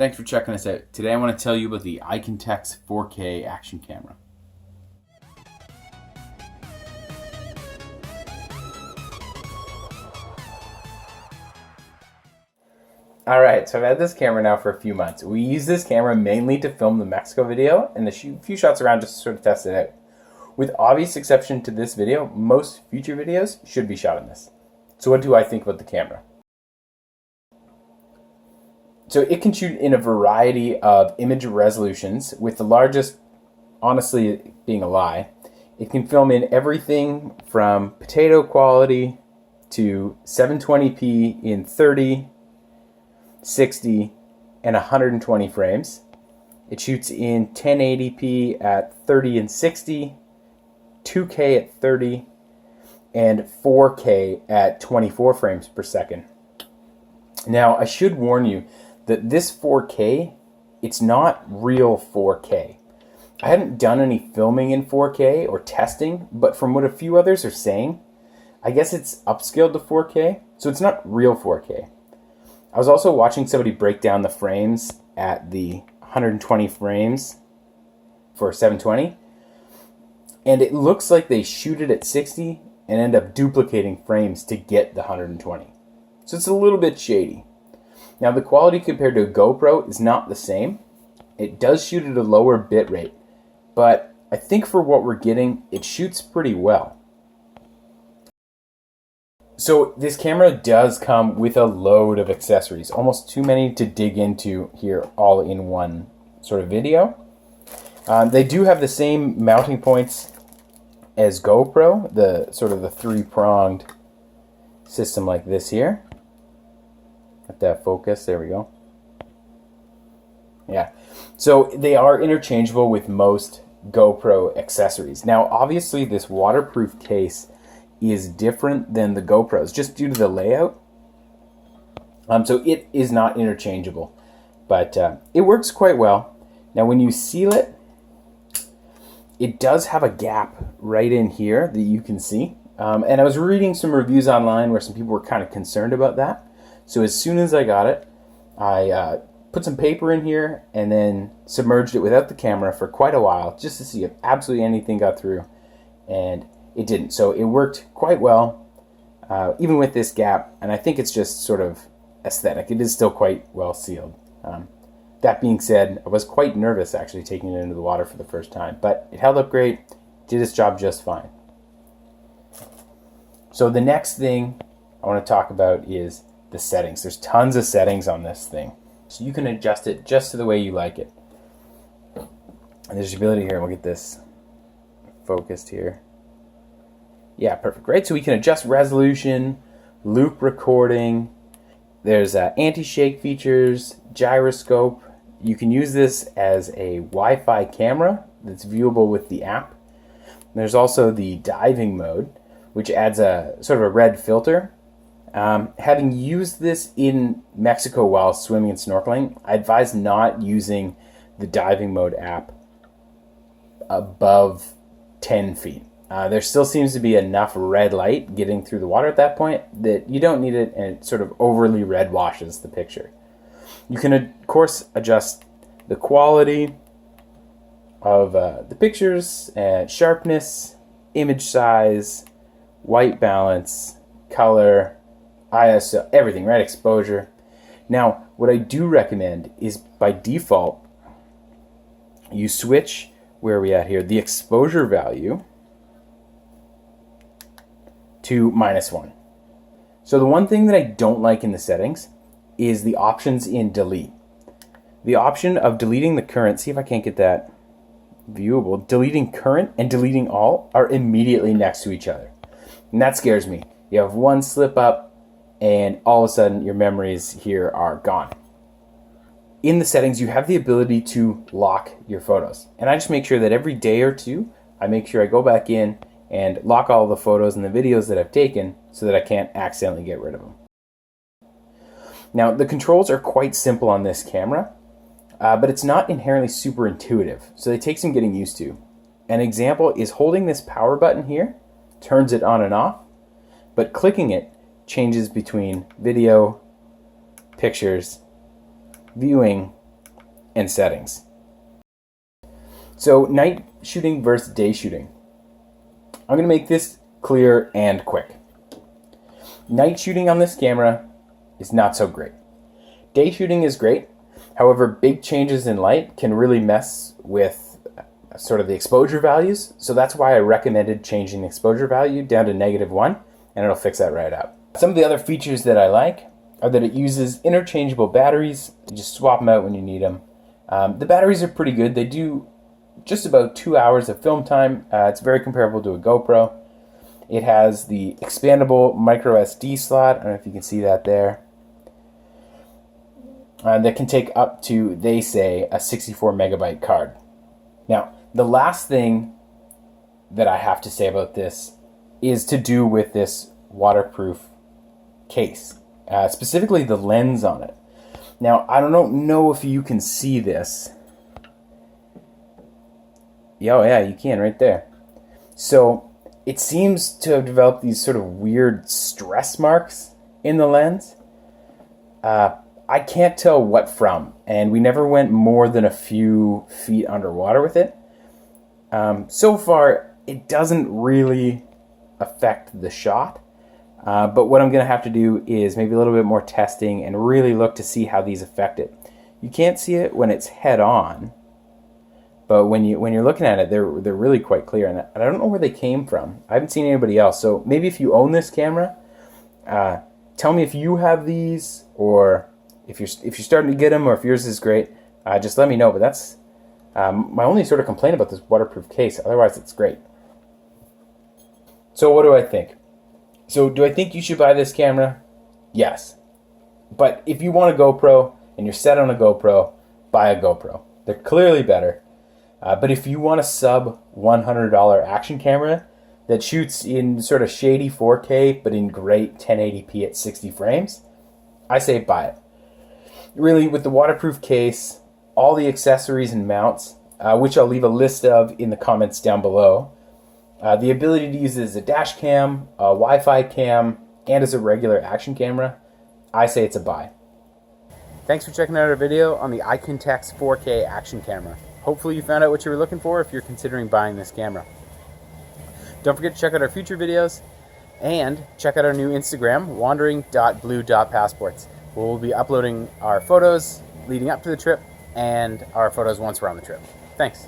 Thanks for checking us out. Today I want to tell you about the ICONNTECHS 4K action camera. Alright, so I've had this camera now for a few months. We use this camera mainly to film the Mexico video and a few shots around just to sort of test it out. With obvious exception to this video, most future videos should be shot on this. So what do I think about the camera? So it can shoot in a variety of image resolutions, with the largest, honestly, being a lie. It can film in everything from potato quality to 720p in 30, 60, and 120 frames. It shoots in 1080p at 30 and 60, 2K at 30, and 4K at 24 frames per second. Now, I should warn you that this 4K, it's not real 4K. I hadn't done any filming in 4K or testing, but from what a few others are saying, I guess it's upscaled to 4K, so it's not real 4K. I was also watching somebody break down the frames at the 120 frames for 720, and it looks like they shoot it at 60 and end up duplicating frames to get the 120. So it's a little bit shady. Now, the quality compared to a GoPro is not the same. It does shoot at a lower bit rate, but I think for what we're getting, it shoots pretty well. So this camera does come with a load of accessories, almost too many to dig into here all in one sort of video. They do have the same mounting points as GoPro, the sort of the three-pronged system like this here. Let that focus, there we go. Yeah, so they are interchangeable with most GoPro accessories. Now, obviously this waterproof case is different than the GoPros, just due to the layout. So it is not interchangeable, but it works quite well. Now, when you seal it, it does have a gap right in here that you can see. And I was reading some reviews online where some people were kind of concerned about that. So as soon as I got it, I put some paper in here and then submerged it without the camera for quite a while just to see if absolutely anything got through, and it didn't. So it worked quite well, even with this gap, and I think it's just sort of aesthetic. It is still quite well sealed. That being said, I was quite nervous actually taking it into the water for the first time, but it held up great, did its job just fine. So the next thing I want to talk about is the settings. There's tons of settings on this thing, so you can adjust it just to the way you like it. And there's the ability here, we'll get this focused here. Yeah, perfect, right? So we can adjust resolution, loop recording, there's anti-shake features, gyroscope. You can use this as a Wi-Fi camera that's viewable with the app. There's also the diving mode, which adds a sort of a red filter. Having used this in Mexico while swimming and snorkeling, I advise not using the diving mode app above 10 feet. There still seems to be enough red light getting through the water at that point that you don't need it, and it sort of overly red washes the picture. You can, of course, adjust the quality of the pictures, sharpness, image size, white balance, color, ISO, everything, right? Exposure. Now, what I do recommend is by default, you switch, where are we at here? The exposure value to -1. So the one thing that I don't like in the settings is the options in delete. The option of deleting the current, see if I can't get that viewable, deleting current and deleting all are immediately next to each other. And that scares me. You have one slip up and all of a sudden your memories here are gone. In the settings, you have the ability to lock your photos. And I just make sure that every day or two, I make sure I go back in and lock all the photos and the videos that I've taken so that I can't accidentally get rid of them. Now, the controls are quite simple on this camera, but it's not inherently super intuitive, so they take some getting used to. An example is holding this power button here, turns it on and off, but clicking it changes between video, pictures, viewing, and settings. So night shooting versus day shooting. I'm going to make this clear and quick. Night shooting on this camera is not so great. Day shooting is great. However, big changes in light can really mess with sort of the exposure values. So that's why I recommended changing the exposure value down to -1, and it'll fix that right out. Some of the other features that I like are that it uses interchangeable batteries. You just swap them out when you need them. The batteries are pretty good. They do just about 2 hours of film time. It's very comparable to a GoPro. It has the expandable micro SD slot. I don't know if you can see that there. That can take up to, they say, a 64 megabyte card. Now, the last thing that I have to say about this is to do with this waterproof case, specifically the lens on it. Now, I don't know if you can see this. Oh yeah, you can right there. So it seems to have developed these sort of weird stress marks in the lens. I can't tell what from, and we never went more than a few feet underwater with it. So far, it doesn't really affect the shot, but what I'm going to have to do is maybe a little bit more testing and really look to see how these affect it. You can't see it when it's head on, but when you're looking at it, they're really quite clear, and I don't know where they came from. I haven't seen anybody else, so maybe if you own this camera, tell me if you have these, or if you're starting to get them, or if yours is great. Just let me know. But that's my only sort of complaint about this waterproof case. Otherwise, it's great. So what do I think? So do I think you should buy this camera? Yes. But if you want a GoPro and you're set on a GoPro, buy a GoPro. They're clearly better. But if you want a sub $100 action camera that shoots in sort of shady 4K but in great 1080p at 60 frames, I say buy it. Really, with the waterproof case, all the accessories and mounts, which I'll leave a list of in the comments down below, the ability to use it as a dash cam, a Wi-Fi cam, and as a regular action camera, I say it's a buy. Thanks for checking out our video on the ICONNTECHS 4K action camera. Hopefully you found out what you were looking for if you're considering buying this camera. Don't forget to check out our future videos, and check out our new Instagram, wandering.blue.passports. We'll be uploading our photos leading up to the trip and our photos once we're on the trip. Thanks.